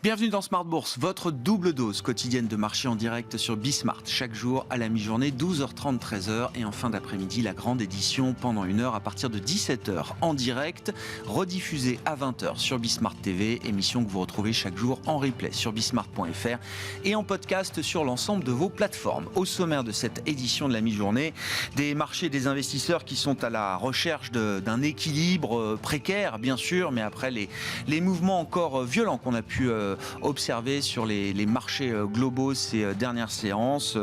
Bienvenue dans Smart Bourse, votre double dose quotidienne de marché en direct sur Bismart. Chaque jour à la mi-journée, 12h30, 13h. Et en fin d'après-midi, la grande édition pendant une heure à partir de 17h en direct, rediffusée à 20h sur Bismart TV. Émission que vous retrouvez chaque jour en replay sur bismart.fr et en podcast sur l'ensemble de vos plateformes. Au sommaire de cette édition de la mi-journée, des marchés, des investisseurs qui sont à la recherche d'un équilibre précaire, bien sûr, mais après les mouvements encore violents qu'on a pu observer sur les marchés globaux ces dernières séances,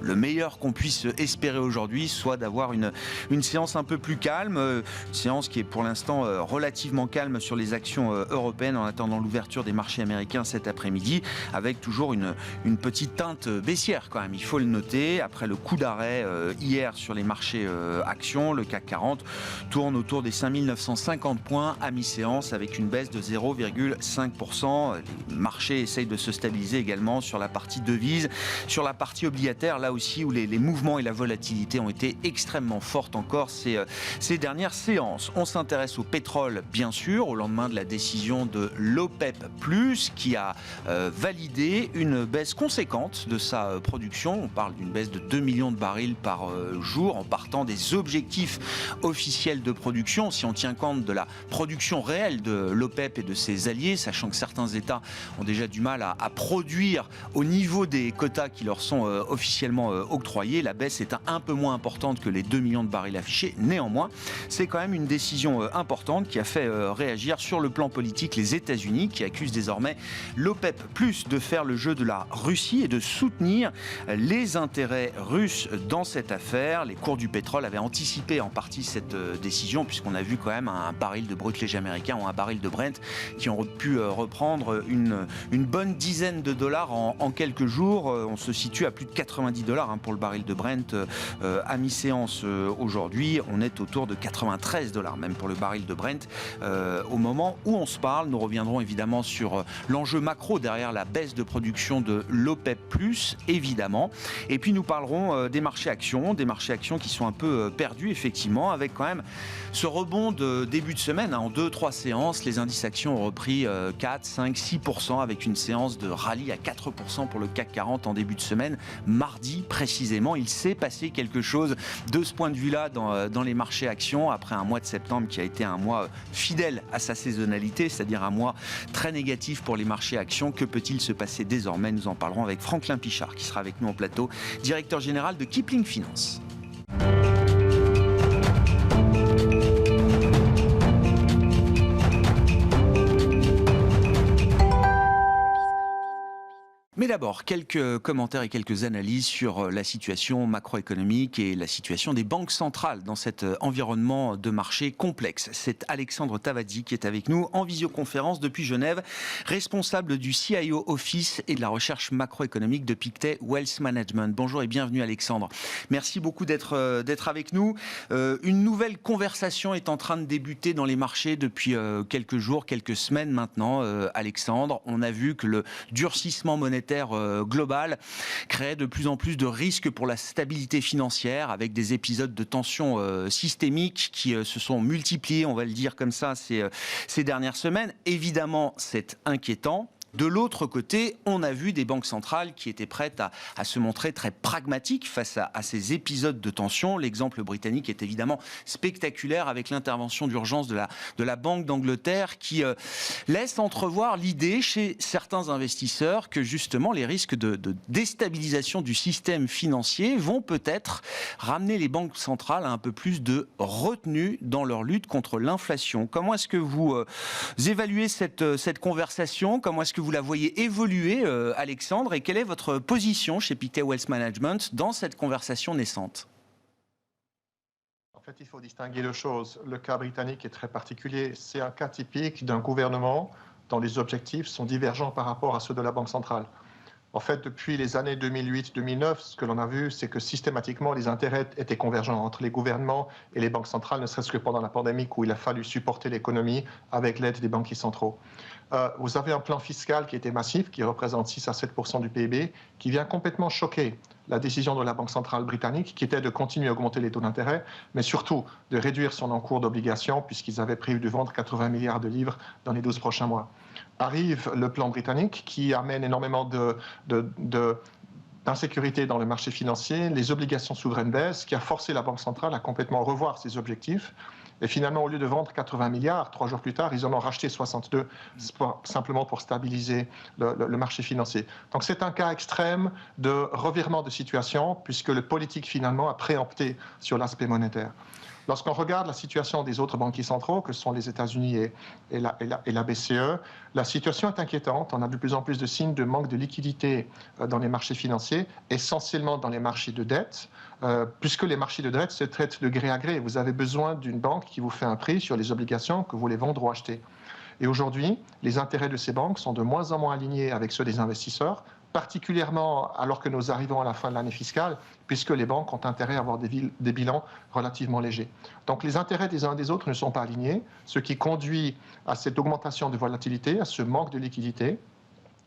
le meilleur qu'on puisse espérer aujourd'hui, soit d'avoir une séance un peu plus calme, une séance qui est pour l'instant relativement calme sur les actions européennes en attendant l'ouverture des marchés américains cet après-midi, avec toujours une petite teinte baissière quand même, il faut le noter. Après le coup d'arrêt hier sur les marchés actions, le CAC 40 tourne autour des 5950 points à mi-séance avec une baisse de 0,5%. Les marchés essayent de se stabiliser également sur la partie devise, sur la partie obligataire, là aussi où les mouvements et la volatilité ont été extrêmement fortes encore ces dernières séances. On s'intéresse au pétrole, bien sûr, au lendemain de la décision de l'OPEP+, qui a validé une baisse conséquente de sa production. On parle d'une baisse de 2 millions de barils par jour en partant des objectifs officiels de production. Si on tient compte de la production réelle de l'OPEP et de ses alliés, sachant que certains États ont déjà du mal à produire au niveau des quotas qui leur sont officiellement octroyés, la baisse est un peu moins importante que les 2 millions de barils affichés. Néanmoins, c'est quand même une décision importante qui a fait réagir sur le plan politique les États-Unis, qui accusent désormais l'OPEP+ de faire le jeu de la Russie et de soutenir les intérêts russes dans cette affaire. Les cours du pétrole avaient anticipé en partie cette décision, puisqu'on a vu quand même un baril de brut léger américain ou un baril de Brent qui ont pu reprendre une bonne dizaine de dollars en quelques jours. On se situe à plus de 90 dollars pour le baril de Brent à mi-séance aujourd'hui. On est autour de 93 dollars même pour le baril de Brent au moment où on se parle. Nous reviendrons évidemment sur l'enjeu macro derrière la baisse de production de l'OPEP+, évidemment. Et puis nous parlerons des marchés actions qui sont un peu perdus effectivement, avec quand même ce rebond de début de semaine. En 2-3 séances, les indices actions ont repris 4, 5, 6% avec une séance de rallye à 4% pour le CAC 40 en début de semaine. Mardi, précisément, il s'est passé quelque chose de ce point de vue-là dans les marchés actions après un mois de septembre qui a été un mois fidèle à sa saisonnalité, c'est-à-dire un mois très négatif pour les marchés actions. Que peut-il se passer désormais? Nous en parlerons avec Franklin Pichard qui sera avec nous en plateau, directeur général de Kipling Finance. Mais d'abord, quelques commentaires et quelques analyses sur la situation macroéconomique et la situation des banques centrales dans cet environnement de marché complexe. C'est Alexandre Tavadzi qui est avec nous en visioconférence depuis Genève, responsable du CIO Office et de la recherche macroéconomique de Pictet Wealth Management. Bonjour et bienvenue Alexandre. Merci beaucoup d'être avec nous. Une nouvelle conversation est en train de débuter dans les marchés depuis quelques jours, quelques semaines maintenant, Alexandre. On a vu que le durcissement monétaire global crée de plus en plus de risques pour la stabilité financière, avec des épisodes de tension systémique qui se sont multipliés, on va le dire comme ça, ces dernières semaines. Évidemment, c'est inquiétant. De l'autre côté, on a vu des banques centrales qui étaient prêtes à se montrer très pragmatiques face à ces épisodes de tension. L'exemple britannique est évidemment spectaculaire avec l'intervention d'urgence de la Banque d'Angleterre qui laisse entrevoir l'idée chez certains investisseurs que justement les risques de déstabilisation du système financier vont peut-être ramener les banques centrales à un peu plus de retenue dans leur lutte contre l'inflation. Comment est-ce que vous évaluez cette conversation? Comment est-ce que vous la voyez évoluer, Alexandre, et quelle est votre position chez Pictet Wealth Management dans cette conversation naissante? En fait, il faut distinguer deux choses. Le cas britannique est très particulier. C'est un cas typique d'un gouvernement dont les objectifs sont divergents par rapport à ceux de la Banque centrale. En fait, depuis les années 2008-2009, ce que l'on a vu, c'est que systématiquement, les intérêts étaient convergents entre les gouvernements et les banques centrales, ne serait-ce que pendant la pandémie où il a fallu supporter l'économie avec l'aide des banquiers centraux. Vous avez un plan fiscal qui était massif, qui représente 6 à 7% du PIB, qui vient complètement choquer la décision de la Banque centrale britannique, qui était de continuer à augmenter les taux d'intérêt, mais surtout de réduire son encours d'obligations, puisqu'ils avaient prévu de vendre 80 milliards de livres dans les 12 prochains mois. Arrive le plan britannique, qui amène énormément d'insécurité dans le marché financier, les obligations souveraines baissent, qui a forcé la Banque centrale à complètement revoir ses objectifs. Et finalement, au lieu de vendre 80 milliards, 3 jours plus tard, ils en ont racheté 62, simplement pour stabiliser le marché financier. Donc c'est un cas extrême de revirement de situation, puisque le politique, finalement, a préempté sur l'aspect monétaire. Lorsqu'on regarde la situation des autres banquiers centraux, que sont les États-Unis et la BCE, la situation est inquiétante. On a de plus en plus de signes de manque de liquidité dans les marchés financiers, essentiellement dans les marchés de dette, puisque les marchés de dette se traitent de gré à gré. Vous avez besoin d'une banque qui vous fait un prix sur les obligations que vous voulez vendre ou acheter. Et aujourd'hui, les intérêts de ces banques sont de moins en moins alignés avec ceux des investisseurs, particulièrement alors que nous arrivons à la fin de l'année fiscale, puisque les banques ont intérêt à avoir des bilans relativement légers. Donc les intérêts des uns et des autres ne sont pas alignés, ce qui conduit à cette augmentation de volatilité, à ce manque de liquidité.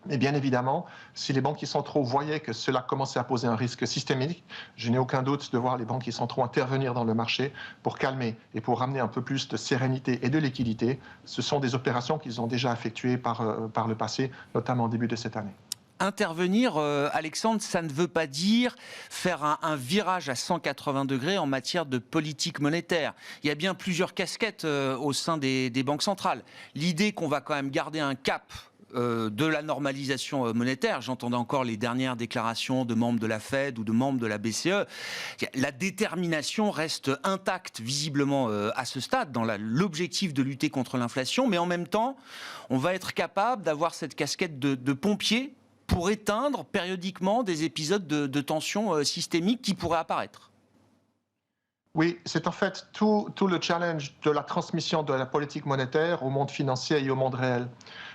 Et bien évidemment, si les banquiers centraux voyaient que cela commençait à poser un risque systémique, je n'ai aucun doute de voir les banquiers centraux intervenir dans le marché pour calmer et pour ramener un peu plus de sérénité et de liquidité. Ce sont des opérations qu'ils ont déjà effectuées par le passé, notamment au début de cette année. Intervenir, Alexandre, ça ne veut pas dire faire un virage à 180 degrés en matière de politique monétaire. Il y a bien plusieurs casquettes au sein des banques centrales. L'idée qu'on va quand même garder un cap de la normalisation monétaire, j'entendais encore les dernières déclarations de membres de la Fed ou de membres de la BCE, la détermination reste intacte visiblement à ce stade dans l'objectif de lutter contre l'inflation, mais en même temps, on va être capable d'avoir cette casquette de pompier pour éteindre périodiquement des épisodes de tension systémique qui pourraient apparaître. Oui, c'est en fait tout le challenge de la transmission de la politique monétaire au monde financier et au monde réel.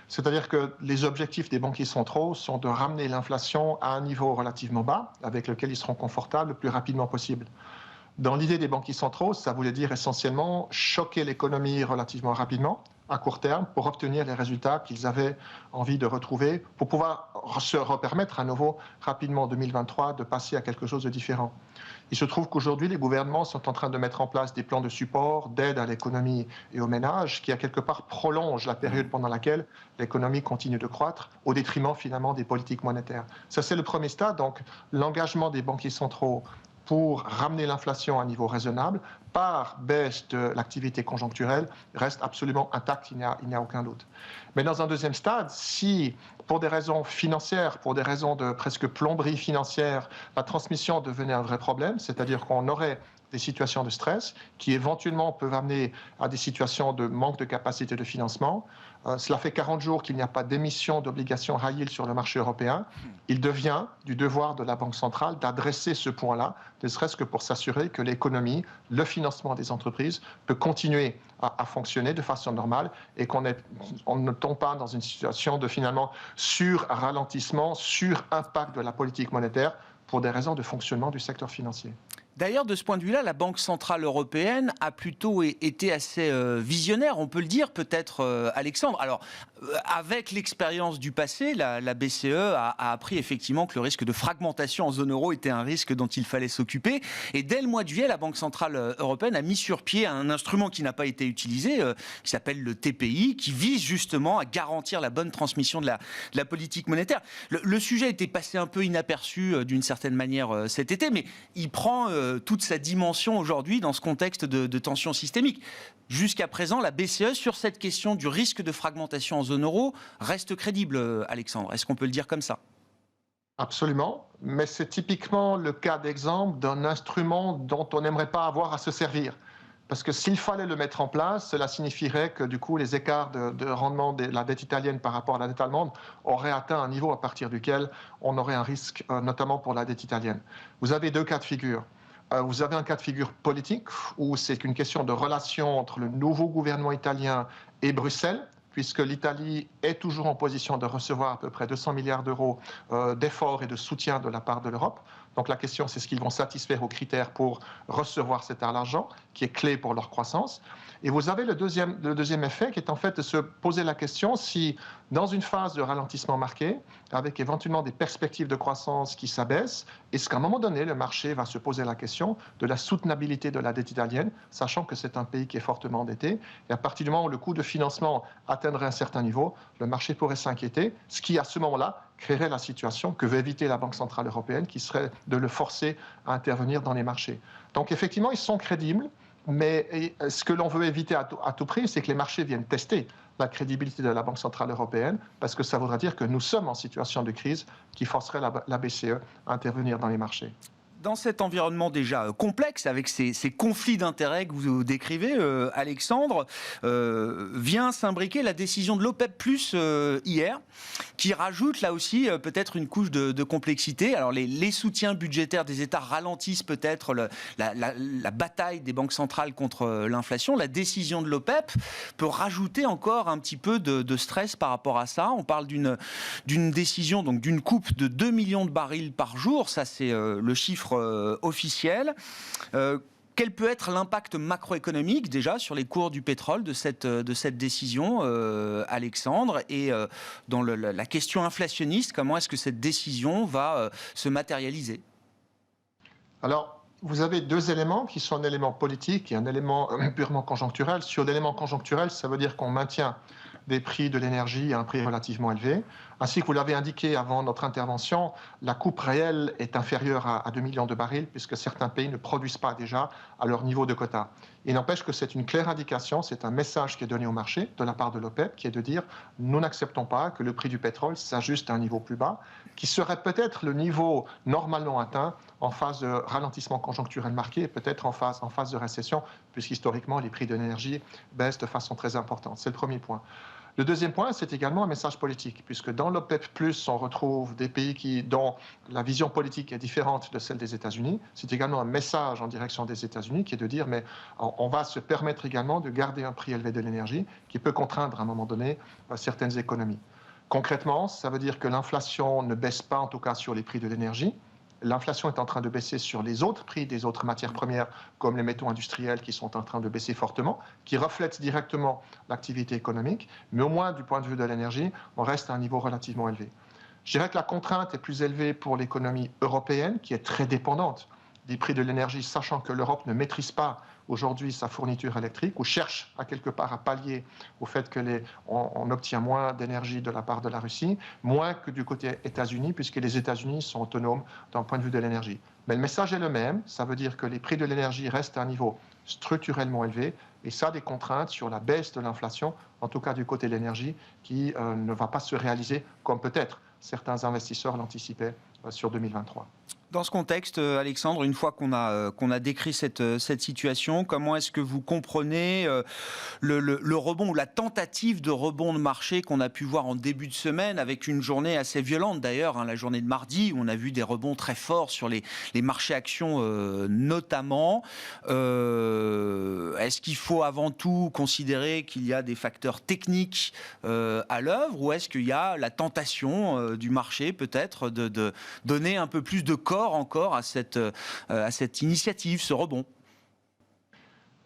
C'est-à-dire que les objectifs des banquiers centraux sont de ramener l'inflation à un niveau relativement bas, avec lequel ils seront confortables le plus rapidement possible. Dans l'idée des banquiers centraux, ça voulait dire essentiellement choquer l'économie relativement rapidement, à court terme, pour obtenir les résultats qu'ils avaient envie de retrouver, pour pouvoir se repermettre à nouveau rapidement en 2023 de passer à quelque chose de différent. Il se trouve qu'aujourd'hui, les gouvernements sont en train de mettre en place des plans de support, d'aide à l'économie et aux ménages, qui à quelque part prolongent la période pendant laquelle l'économie continue de croître, au détriment finalement des politiques monétaires. Ça, c'est le premier stade. Donc, l'engagement des banquiers centraux pour ramener l'inflation à un niveau raisonnable par baisse de l'activité conjoncturelle reste absolument intact, il n'y a aucun doute. Mais dans un deuxième stade, si pour des raisons financières, pour des raisons de presque plomberie financière, la transmission devenait un vrai problème, c'est-à-dire qu'on aurait des situations de stress qui éventuellement peuvent amener à des situations de manque de capacité de financement. Cela fait 40 jours qu'il n'y a pas d'émission d'obligations high yield sur le marché européen. Il devient du devoir de la Banque centrale d'adresser ce point-là, ne serait-ce que pour s'assurer que l'économie, le financement des entreprises peut continuer à fonctionner de façon normale et qu'on ne tombe pas dans une situation de finalement sur-ralentissement, sur-impact de la politique monétaire pour des raisons de fonctionnement du secteur financier. D'ailleurs, de ce point de vue-là, la Banque centrale européenne a plutôt été assez visionnaire, on peut le dire peut-être, Alexandre. Alors, avec l'expérience du passé, la BCE a appris effectivement que le risque de fragmentation en zone euro était un risque dont il fallait s'occuper. Et dès le mois de juillet, la Banque centrale européenne a mis sur pied un instrument qui n'a pas été utilisé, qui s'appelle le TPI, qui vise justement à garantir la bonne transmission de la politique monétaire. Le sujet était passé un peu inaperçu d'une certaine manière cet été, mais il prend toute sa dimension aujourd'hui dans ce contexte de tension systémique. Jusqu'à présent, la BCE, sur cette question du risque de fragmentation en zone euro, reste crédible, Alexandre. Est-ce qu'on peut le dire comme ça ? Absolument, mais c'est typiquement le cas d'exemple d'un instrument dont on n'aimerait pas avoir à se servir. Parce que s'il fallait le mettre en place, cela signifierait que du coup les écarts de rendement de la dette italienne par rapport à la dette allemande auraient atteint un niveau à partir duquel on aurait un risque, notamment pour la dette italienne. Vous avez deux cas de figure. Vous avez un cas de figure politique où c'est une question de relation entre le nouveau gouvernement italien et Bruxelles, puisque l'Italie est toujours en position de recevoir à peu près 200 milliards d'euros d'efforts et de soutien de la part de l'Europe. Donc la question, c'est ce qu'ils vont satisfaire aux critères pour recevoir cet argent, qui est clé pour leur croissance. Et vous avez le deuxième effet, qui est en fait de se poser la question si, dans une phase de ralentissement marqué, avec éventuellement des perspectives de croissance qui s'abaissent, est-ce qu'à un moment donné, le marché va se poser la question de la soutenabilité de la dette italienne, sachant que c'est un pays qui est fortement endetté. Et à partir du moment où le coût de financement atteindrait un certain niveau, le marché pourrait s'inquiéter, ce qui, à ce moment-là, créerait la situation que veut éviter la Banque centrale européenne, qui serait de le forcer à intervenir dans les marchés. Donc effectivement, ils sont crédibles, mais ce que l'on veut éviter à tout prix, c'est que les marchés viennent tester la crédibilité de la Banque centrale européenne, parce que ça voudra dire que nous sommes en situation de crise qui forcerait la BCE à intervenir dans les marchés. Dans cet environnement déjà complexe, avec ces conflits d'intérêts que vous décrivez, Alexandre, vient s'imbriquer la décision de l'OPEP+, hier, qui rajoute là aussi peut-être une couche de complexité. Alors les soutiens budgétaires des États ralentissent peut-être la bataille des banques centrales contre l'inflation. La décision de l'OPEP peut rajouter encore un petit peu de stress par rapport à ça. On parle d'une décision, donc d'une coupe de 2 millions de barils par jour. Ça, c'est le chiffre officiel. Quel peut être l'impact macroéconomique déjà sur les cours du pétrole de cette décision, Alexandre, et dans la question inflationniste, comment est-ce que cette décision va se matérialiser? Alors, vous avez deux éléments qui sont un élément politique et un élément purement conjoncturel. Sur l'élément conjoncturel, ça veut dire qu'on maintient des prix de l'énergie à un prix relativement élevé. Ainsi que vous l'avez indiqué avant notre intervention, la coupe réelle est inférieure à 2 millions de barils puisque certains pays ne produisent pas déjà à leur niveau de quota. Il n'empêche que c'est une claire indication, c'est un message qui est donné au marché de la part de l'OPEP qui est de dire nous n'acceptons pas que le prix du pétrole s'ajuste à un niveau plus bas, qui serait peut-être le niveau normalement atteint en phase de ralentissement conjoncturel marqué et peut-être en phase de récession, puisqu'historiquement les prix de l'énergie baissent de façon très importante. C'est le premier point. Le deuxième point, c'est également un message politique, puisque dans l'OPEP+, on retrouve des pays dont la vision politique est différente de celle des États-Unis. C'est également un message en direction des États-Unis qui est de dire, mais on va se permettre également de garder un prix élevé de l'énergie qui peut contraindre à un moment donné certaines économies. Concrètement, ça veut dire que l'inflation ne baisse pas, en tout cas sur les prix de l'énergie. L'inflation est en train de baisser sur les autres prix des autres matières premières, comme les métaux industriels qui sont en train de baisser fortement, qui reflètent directement l'activité économique. Mais au moins, du point de vue de l'énergie, on reste à un niveau relativement élevé. Je dirais que la contrainte est plus élevée pour l'économie européenne, qui est très dépendante des prix de l'énergie, sachant que l'Europe ne maîtrise pas aujourd'hui sa fourniture électrique ou cherche à quelque part à pallier au fait qu'on obtient moins d'énergie de la part de la Russie, moins que du côté États-Unis, puisque les États-Unis sont autonomes d'un point de vue de l'énergie. Mais le message est le même, ça veut dire que les prix de l'énergie restent à un niveau structurellement élevé, et ça a des contraintes sur la baisse de l'inflation, en tout cas du côté de l'énergie, qui ne va pas se réaliser comme peut-être certains investisseurs l'anticipaient sur 2023. Dans ce contexte, Alexandre, une fois qu'on a décrit cette situation, comment est-ce que vous comprenez le rebond ou la tentative de rebond de marché qu'on a pu voir en début de semaine, avec une journée assez violente d'ailleurs, la journée de mardi, où on a vu des rebonds très forts sur les marchés actions notamment. Est-ce qu'il faut avant tout considérer qu'il y a des facteurs techniques à l'œuvre, ou est-ce qu'il y a la tentation du marché peut-être de donner un peu plus de corps encore à cette initiative, ce rebond?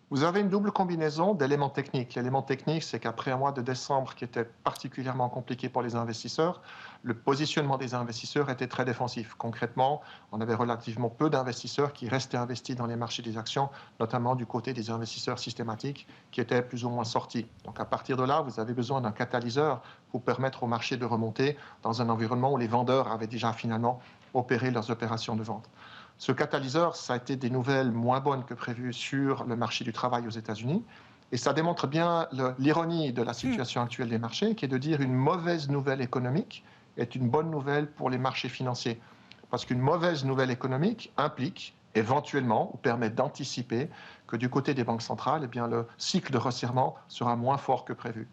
Vous avez une double combinaison d'éléments techniques. L'élément technique, c'est qu'après un mois de décembre qui était particulièrement compliqué pour les investisseurs, le positionnement des investisseurs était très défensif. Concrètement, on avait relativement peu d'investisseurs qui restaient investis dans les marchés des actions, notamment du côté des investisseurs systématiques qui étaient plus ou moins sortis. Donc à partir de là, vous avez besoin d'un catalyseur pour permettre au marché de remonter dans un environnement où les vendeurs avaient déjà finalement opéré leurs opérations de vente. Ce catalyseur, ça a été des nouvelles moins bonnes que prévues sur le marché du travail aux États-Unis. Et ça démontre bien l'ironie de la situation actuelle des marchés, qui est de dire une mauvaise nouvelle économique est une bonne nouvelle pour les marchés financiers. Parce qu'une mauvaise nouvelle économique implique éventuellement, ou permet d'anticiper que du côté des banques centrales, eh bien, le cycle de resserrement sera moins fort que prévu.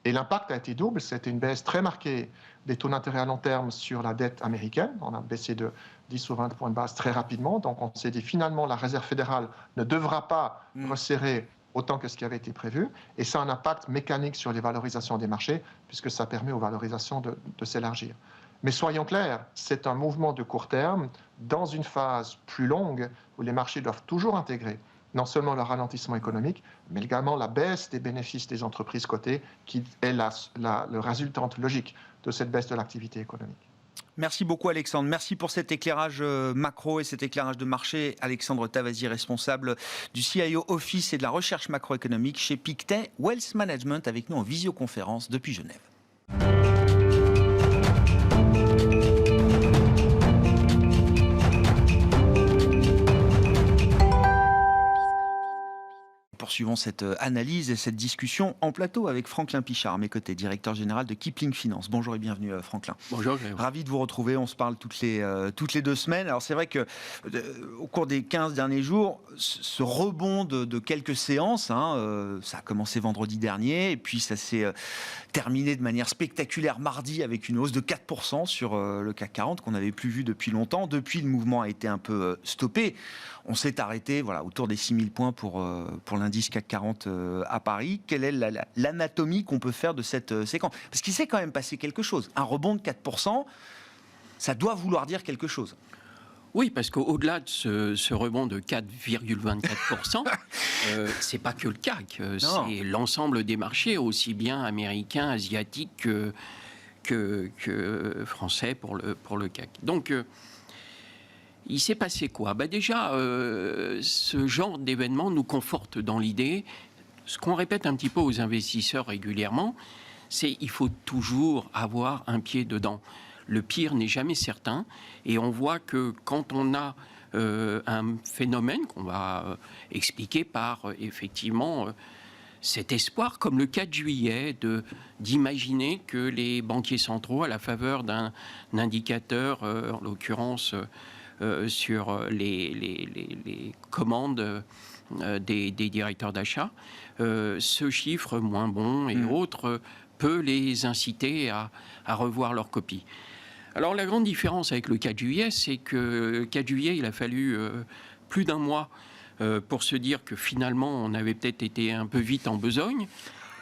Et l'impact a été double, c'était une baisse très marquée des taux d'intérêt à long terme sur la dette américaine. On a baissé de 10 ou 20 points de base très rapidement. Donc on s'est dit finalement la Réserve fédérale ne devra pas resserrer autant que ce qui avait été prévu. Et ça a un impact mécanique sur les valorisations des marchés, puisque ça permet aux valorisations de s'élargir. Mais soyons clairs, c'est un mouvement de court terme dans une phase plus longue où les marchés doivent toujours intégrer non seulement le ralentissement économique, mais également la baisse des bénéfices des entreprises cotées, qui est le résultante logique de cette baisse de l'activité économique. Merci beaucoup Alexandre, merci pour cet éclairage macro et cet éclairage de marché. Alexandre Tavasi, responsable du CIO Office et de la recherche macroéconomique chez Pictet Wealth Management, avec nous en visioconférence depuis Genève. Poursuivons cette analyse et cette discussion en plateau avec Franklin Pichard, à mes côtés, directeur général de Kipling Finance. Bonjour et bienvenue Franklin. Bonjour. Ravi de vous retrouver, on se parle toutes les 2 semaines. Alors c'est vrai que au cours des 15 derniers jours, ce rebond de quelques séances, ça a commencé vendredi dernier et puis ça s'est terminé de manière spectaculaire mardi avec une hausse de 4% sur le CAC 40 qu'on n'avait plus vu depuis longtemps. Depuis, le mouvement a été un peu stoppé. On s'est arrêté autour des 6000 points pour l'indice CAC 40 à Paris. Quelle est l'anatomie qu'on peut faire de cette séquence? Parce qu'il s'est quand même passé quelque chose. Un rebond de 4%, ça doit vouloir dire quelque chose. Oui, parce qu'au-delà de ce rebond de 4,24%, c'est pas que le CAC, c'est l'ensemble des marchés, aussi bien américains, asiatiques que français pour le CAC. Donc, il s'est passé quoi? Déjà, ce genre d'événement nous conforte dans l'idée, ce qu'on répète un petit peu aux investisseurs régulièrement, c'est qu'il faut toujours avoir un pied dedans. Le pire n'est jamais certain, et on voit que quand on a un phénomène qu'on va expliquer par effectivement cet espoir, comme le 4 juillet, d'imaginer que les banquiers centraux, à la faveur d'un indicateur, en l'occurrence sur les commandes des directeurs d'achat, ce chiffre moins bon et autres peut les inciter à revoir leur copie. Alors la grande différence avec le 4 juillet, c'est que le 4 juillet, il a fallu plus d'un mois pour se dire que finalement, on avait peut-être été un peu vite en besogne.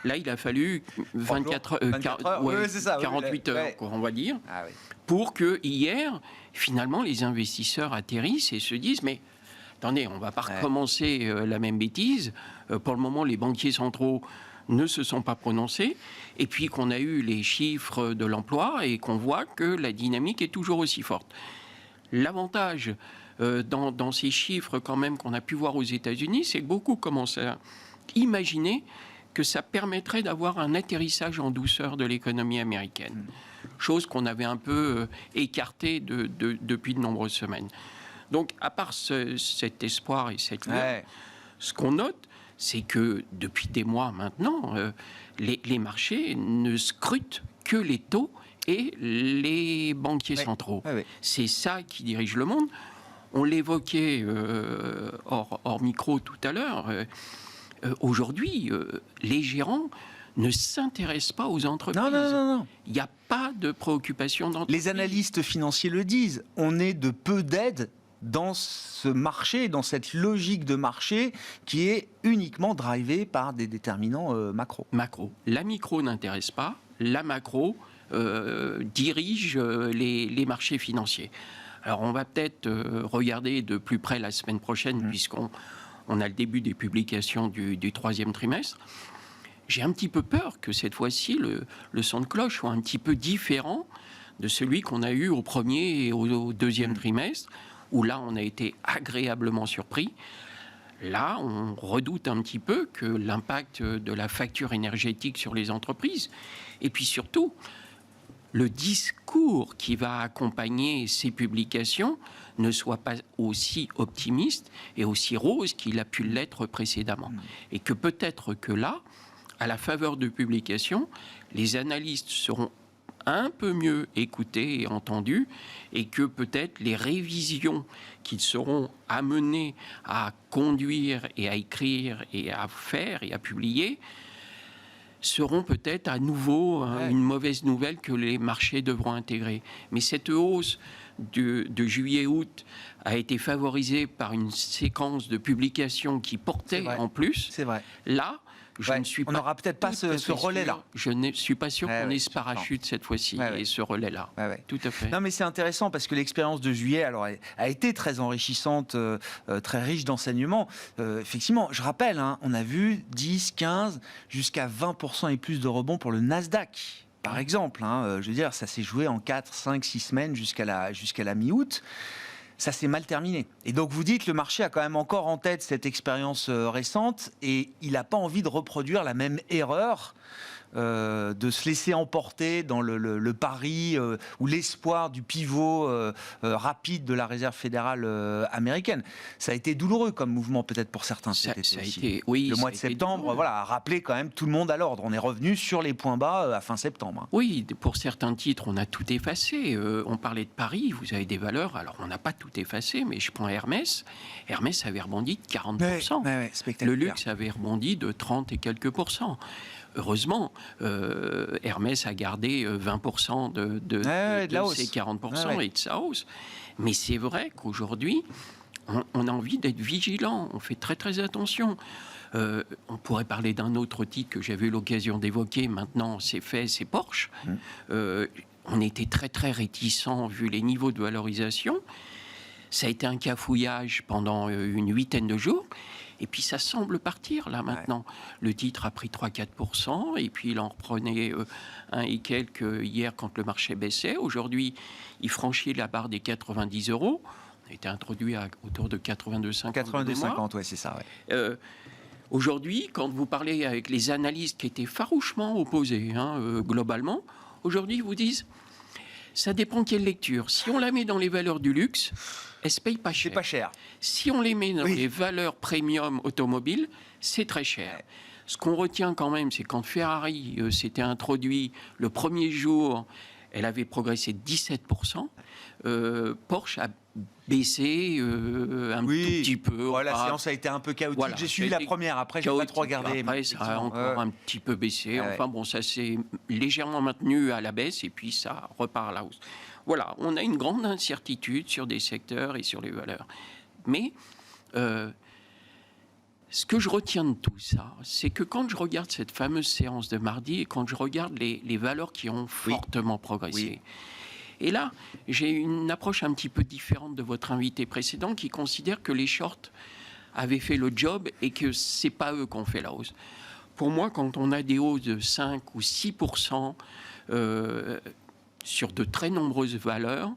Là, il a fallu 48 heures, on va dire, pour que hier, finalement, les investisseurs atterrissent et se disent, mais attendez, on ne va pas recommencer la même bêtise. Pour le moment, les banquiers centraux ne se sont pas prononcés, et puis qu'on a eu les chiffres de l'emploi et qu'on voit que la dynamique est toujours aussi forte. L'avantage dans ces chiffres quand même qu'on a pu voir aux États-Unis, c'est que beaucoup commencent à imaginer que ça permettrait d'avoir un atterrissage en douceur de l'économie américaine, chose qu'on avait un peu écartée depuis de nombreuses semaines. Donc, à part cet espoir et cette lueur, ce qu'on note, c'est que depuis des mois maintenant, les marchés ne scrutent que les taux et les banquiers centraux. C'est ça qui dirige le monde. On l'évoquait hors micro tout à l'heure. Aujourd'hui, les gérants ne s'intéressent pas aux entreprises. Non. Il n'y a pas de préoccupation d'entreprise. Les analystes financiers le disent. On est de peu d'aide dans ce marché, dans cette logique de marché qui est uniquement drivée par des déterminants macro. La micro n'intéresse pas, la macro dirige les marchés financiers. Alors on va peut-être regarder de plus près la semaine prochaine, puisqu'on a le début des publications du 3e trimestre. J'ai un petit peu peur que cette fois-ci, le son de cloche soit un petit peu différent de celui qu'on a eu au 1er et au 2e trimestre, où là, on a été agréablement surpris. Là, on redoute un petit peu que l'impact de la facture énergétique sur les entreprises, et puis surtout, le discours qui va accompagner ces publications ne soit pas aussi optimiste et aussi rose qu'il a pu l'être précédemment. Et que peut-être que là, à la faveur de publications, les analystes seront un peu mieux écoutés et entendus, et que peut-être les révisions qu'ils seront amenés à conduire et à écrire et à faire et à publier seront peut-être à nouveau une mauvaise nouvelle que les marchés devront intégrer. Mais cette hausse de juillet-août a été favorisé par une séquence de publications qui portait en plus. C'est vrai. Là, je ne suis on pas. n'aura peut-être pas ce relais-là. Je ne suis pas sûr qu'on ait ce parachute cette fois-ci et ce relais-là. Tout à fait. Non, mais c'est intéressant parce que l'expérience de juillet, alors, a été très enrichissante, très riche d'enseignements. Effectivement, je rappelle, on a vu 10, 15, jusqu'à 20% et plus de rebonds pour le Nasdaq. Par exemple, je veux dire, ça s'est joué en 4, 5, 6 semaines jusqu'à la mi-août. Ça s'est mal terminé. Et donc vous dites, le marché a quand même encore en tête cette expérience récente et il n'a pas envie de reproduire la même erreur, de se laisser emporter dans le pari ou l'espoir du pivot rapide de la Réserve fédérale américaine. Ça a été douloureux comme mouvement peut-être pour certains cet été aussi. Le mois de septembre a rappelé quand même tout le monde à l'ordre. On est revenu sur les points bas à fin septembre. Oui, pour certains titres, on a tout effacé. On parlait de Paris, vous avez des valeurs. Alors, on n'a pas tout effacé, mais je prends Hermès. Hermès avait rebondi de 40%. Le luxe avait rebondi de 30 et quelques pourcents. Heureusement, Hermès a gardé 20% de ses 40% et de sa hausse. Mais c'est vrai qu'aujourd'hui, on a envie d'être vigilant. On fait très très attention. On pourrait parler d'un autre titre que j'avais eu l'occasion d'évoquer. Maintenant, c'est fait, c'est Porsche. On était très très réticents vu les niveaux de valorisation. Ça a été un cafouillage pendant une 8aine de jours. Et puis ça semble partir là maintenant. Le titre a pris 3-4%, et puis il en reprenait un et quelques hier quand le marché baissait. Aujourd'hui, il franchit la barre des 90 €. On a été introduit autour de 82,50. 82,50, c'est ça. Aujourd'hui, quand vous parlez avec les analystes qui étaient farouchement opposés, globalement, aujourd'hui ils vous disent, ça dépend quelle lecture. Si on la met dans les valeurs du luxe, elles se payent pas cher. C'est pas cher. Si on les met dans les valeurs premium automobiles, c'est très cher. Ce qu'on retient quand même, c'est quand Ferrari s'était introduit le premier jour, elle avait progressé de 17%. Porsche a baissé un tout petit peu. La séance a été un peu chaotique. J'ai suivi la première, après je n'ai pas trop regardé. Après, ça a encore un petit peu baissé. Enfin bon, ça s'est légèrement maintenu à la baisse et puis ça repart à la hausse. Voilà, on a une grande incertitude sur des secteurs et sur les valeurs. Mais ce que je retiens de tout ça, c'est que quand je regarde cette fameuse séance de mardi et quand je regarde les valeurs qui ont fortement progressé, et là, j'ai une approche un petit peu différente de votre invité précédent qui considère que les shorts avaient fait le job et que ce n'est pas eux qui ont fait la hausse. Pour moi, quand on a des hausses de 5 ou 6% sur de très nombreuses valeurs,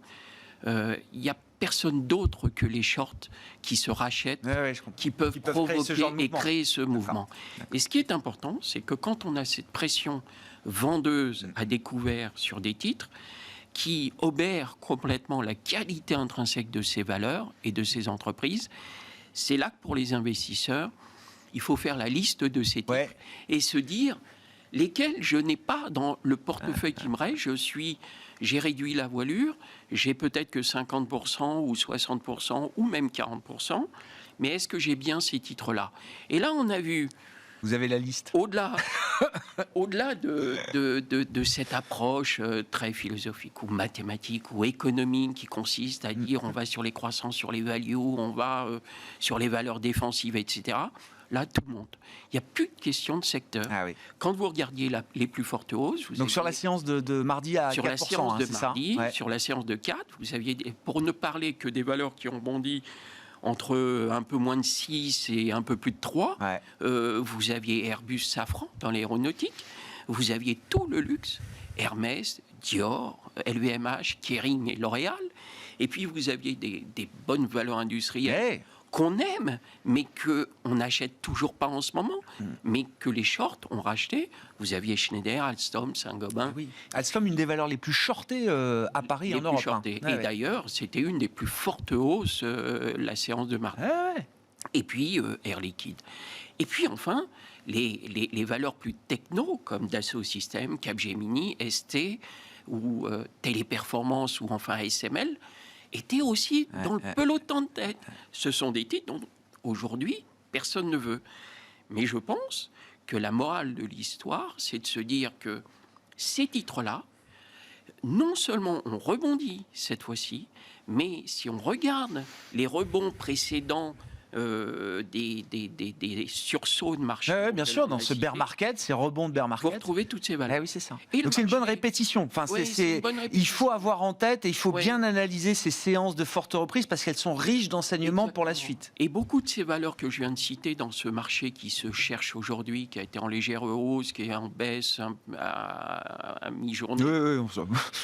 il n'y a personne d'autre que les shorts qui se rachètent, qui peuvent provoquer et créer ce mouvement. Et ce qui est important, c'est que quand on a cette pression vendeuse à découvert sur des titres, qui obère complètement la qualité intrinsèque de ces valeurs et de ces entreprises, c'est là que pour les investisseurs, il faut faire la liste de ces titres et se dire lesquels je n'ai pas dans le portefeuille qui me reste. J'ai réduit la voilure, j'ai peut-être que 50% ou 60% ou même 40%, mais est-ce que j'ai bien ces titres-là? Et là, on a vu... Vous avez la liste. Au-delà de cette approche très philosophique ou mathématique ou économique qui consiste à dire on va sur les croissances, sur les values, on va sur les valeurs défensives, etc. Là, tout le monde. Il n'y a plus de question de secteur. Quand vous regardiez les plus fortes hausses... Donc sur la séance de mardi à 4%, sur la séance de mardi, sur la séance de 4, vous aviez, pour ne parler que des valeurs qui ont bondi entre un peu moins de 6 et un peu plus de 3, vous aviez Airbus, Safran dans l'aéronautique, vous aviez tout le luxe, Hermès, Dior, LVMH, Kering et L'Oréal, et puis vous aviez des bonnes valeurs industrielles qu'on aime, mais qu'on n'achète toujours pas en ce moment, mais que les shorts ont racheté. Vous aviez Schneider, Alstom, Saint-Gobain. Alstom, une des valeurs les plus shortées à Paris, en Europe. Et d'ailleurs, c'était une des plus fortes hausses, la séance de mardi. Et puis, Air Liquide. Et puis, enfin, les valeurs plus techno, comme Dassault Systèmes, Capgemini, ST, ou Téléperformance, ou enfin ASML, étaient aussi dans le peloton de tête. Ce sont des titres dont, aujourd'hui, personne ne veut. Mais je pense que la morale de l'histoire, c'est de se dire que ces titres-là, non seulement on rebondit cette fois-ci, mais si on regarde les rebonds précédents des sursauts de marché. Ouais, bien sûr, dans ce bear market, ces rebonds de bear market. Vous retrouvez toutes ces valeurs. Ah oui, c'est ça. Donc c'est une bonne répétition. Enfin, une bonne répétition. Il faut avoir en tête et il faut bien analyser ces séances de forte reprise parce qu'elles sont riches d'enseignements pour la suite. Et beaucoup de ces valeurs que je viens de citer dans ce marché qui se cherche aujourd'hui, qui a été en légère hausse, qui est en baisse à mi-journée,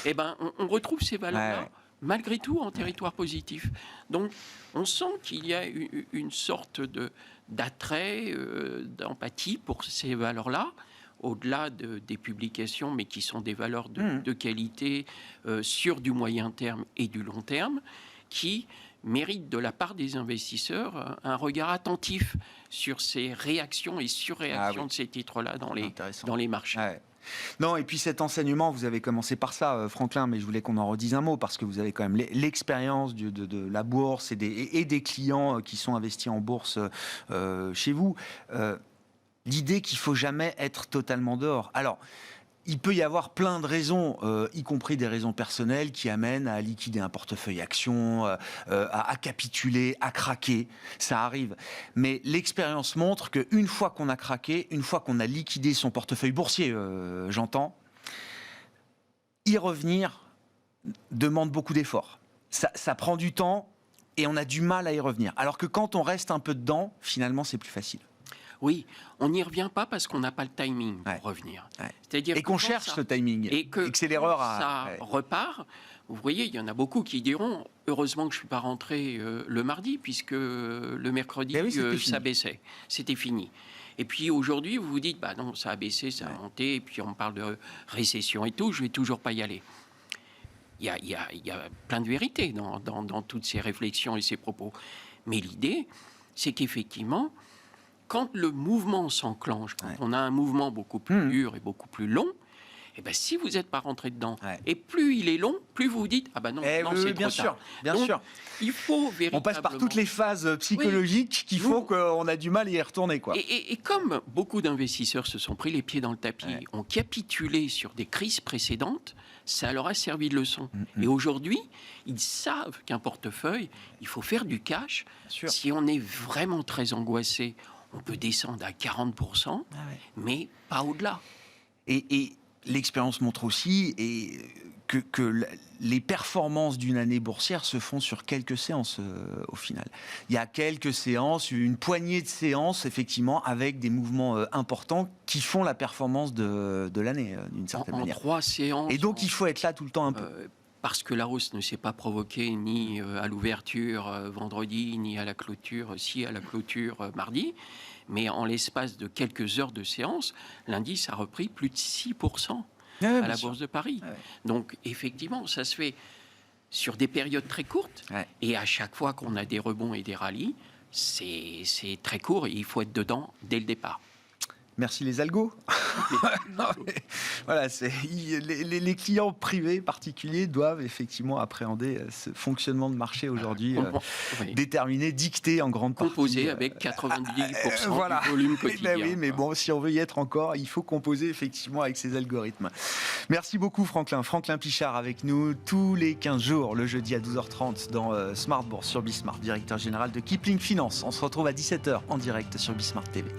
eh ben, on retrouve ces valeurs-là. Malgré tout en territoire positif. Donc, on sent qu'il y a une sorte d'attrait, d'empathie pour ces valeurs-là, au-delà des publications, mais qui sont des valeurs de qualité sur du moyen terme et du long terme, qui méritent de la part des investisseurs un regard attentif sur ces réactions et surréactions de ces titres-là dans les marchés. Ouais. Non, et puis cet enseignement, vous avez commencé par ça, Franklin, mais je voulais qu'on en redise un mot, parce que vous avez quand même l'expérience de la bourse et des clients qui sont investis en bourse chez vous. L'idée qu'il ne faut jamais être totalement dehors. Alors, il peut y avoir plein de raisons, y compris des raisons personnelles, qui amènent à liquider un portefeuille action, à capituler, à craquer. Ça arrive. Mais l'expérience montre qu'une fois qu'on a craqué, une fois qu'on a liquidé son portefeuille boursier, j'entends, y revenir demande beaucoup d'efforts. Ça prend du temps et on a du mal à y revenir. Alors que quand on reste un peu dedans, finalement, c'est plus facile. Oui, on n'y revient pas parce qu'on n'a pas le timing pour revenir. C'est-à-dire qu'on cherche ce timing. Et que c'est l'erreur ça repart. Vous voyez, il y en a beaucoup qui diront « Heureusement que je ne suis pas rentré le mardi, puisque le mercredi, ça baissait. C'était fini. » Et puis aujourd'hui, vous vous dites « Bah non, ça a baissé, ça a monté, et puis on parle de récession et tout, je ne vais toujours pas y aller. » Il y a plein de vérité dans toutes ces réflexions et ces propos. Mais l'idée, c'est qu'effectivement, quand le mouvement s'enclenche, quand on a un mouvement beaucoup plus dur et beaucoup plus long, et ben si vous n'êtes pas rentré dedans, et plus il est long, plus vous vous dites « Ah ben non, c'est trop tard. » Bien sûr. Il faut véritablement... On passe par toutes les phases psychologiques qui font qu'on a du mal à y retourner. Quoi. Et comme beaucoup d'investisseurs se sont pris les pieds dans le tapis, ont capitulé sur des crises précédentes, ça leur a servi de leçon. Et aujourd'hui, ils savent qu'un portefeuille, il faut faire du cash. Si on est vraiment très angoissé, on peut descendre à 40%, mais pas au-delà. Et l'expérience montre aussi que les performances d'une année boursière se font sur quelques séances au final. Il y a quelques séances, une poignée de séances, effectivement, avec des mouvements importants qui font la performance de l'année, d'une certaine manière. 3 séances. Et donc, il faut être là tout le temps un peu. Parce que la hausse ne s'est pas provoquée ni à l'ouverture vendredi, ni à la clôture, à la clôture mardi. Mais en l'espace de quelques heures de séance, l'indice a repris plus de 6% à la Bourse de Paris. Donc, effectivement, ça se fait sur des périodes très courtes. Et à chaque fois qu'on a des rebonds et des rallyes, c'est très court et il faut être dedans dès le départ. Merci les algos. Non, voilà, les clients privés particuliers doivent effectivement appréhender ce fonctionnement de marché aujourd'hui déterminé, dicté en grande partie. Composé avec 90% du volume quotidien. Oui, mais bon, si on veut y être encore, il faut composer effectivement avec ces algorithmes. Merci beaucoup Franklin. Franklin Pichard avec nous tous les 15 jours, le jeudi à 12h30 dans Smart Bourse sur Bismart, directeur général de Kipling Finance. On se retrouve à 17h en direct sur Bismart TV.